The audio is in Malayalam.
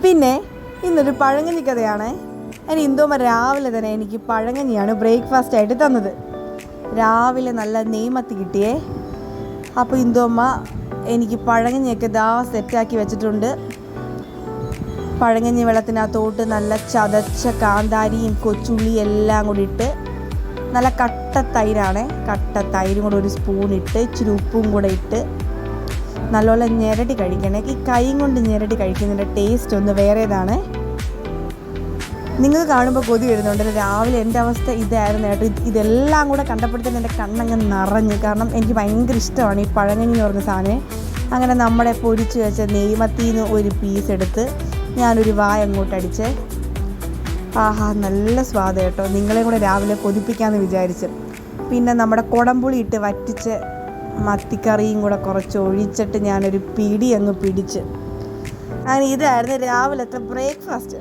പിന്നെ ഇന്നൊരു പഴങ്കഞ്ഞി കഥയാണ്. ഇന്ദുമ്മ രാവിലെ തന്നെ എനിക്ക് പഴങ്കഞ്ഞിയാണ് ബ്രേക്ക്ഫാസ്റ്റ് ആയിട്ട് തന്നത്. രാവിലെ നല്ല നെയ്മത്തി കിട്ടിയേ. അപ്പോൾ ഇന്ദുമ്മ എനിക്ക് പഴങ്കഞ്ഞിയൊക്കെ സെറ്റാക്കി വെച്ചിട്ടുണ്ട്. പഴങ്കഞ്ഞി വെള്ളത്തിനകത്തോട്ട് നല്ല ചതച്ച കാന്താരിയും കൊച്ചുള്ളി എല്ലാം കൂടി ഇട്ട്, നല്ല കട്ട തൈരാണ്, കട്ട തൈരും കൂടെ ഒരു സ്പൂൺ ഇട്ട്, ഇച്ചിരി ഉപ്പും കൂടെ ഇട്ട് നല്ലപോലെ ഞെരടി കഴിക്കണേ. ഈ കൈ കൊണ്ട് ഞെരടി കഴിക്കുന്നതിൻ്റെ ടേസ്റ്റ് ഒന്ന് വേറേതാണ്. നിങ്ങൾ കാണുമ്പോൾ കൊതി വരുന്നുണ്ട്. രാവിലെ എൻ്റെ അവസ്ഥ ഇതായിരുന്നു കേട്ടോ. ഇതെല്ലാം കൂടെ കണ്ടപ്പോഴത്തേന് എൻ്റെ കണ്ണങ്ങ് നിറഞ്ഞു. കാരണം എനിക്ക് ഭയങ്കര ഇഷ്ടമാണ് ഈ പഴങ്കഞ്ഞി എന്ന് പറഞ്ഞ സാധനം. അങ്ങനെ നമ്മുടെ പൊരിച്ച് വെച്ച നെയ്മത്തിന്ന് ഒരു പീസ് എടുത്ത് ഞാനൊരു വായ അങ്ങോട്ട് അടിച്ച്, ആഹാ നല്ല സ്വാദ് കേട്ടോ. നിങ്ങളെ കൂടെ രാവിലെ കൊതിപ്പിക്കാമെന്ന് വിചാരിച്ചു. പിന്നെ നമ്മുടെ കുടംപുളി ഇട്ട് വറ്റിച്ച് മത്തിക്കറിയും കൂടെ കുറച്ച് ഒഴിച്ചിട്ട് ഞാനൊരു പിടി അങ്ങ് പിടിച്ച്. അങ്ങനെ ഇതായിരുന്നു രാവിലത്തെ ബ്രേക്ക്ഫാസ്റ്റ്.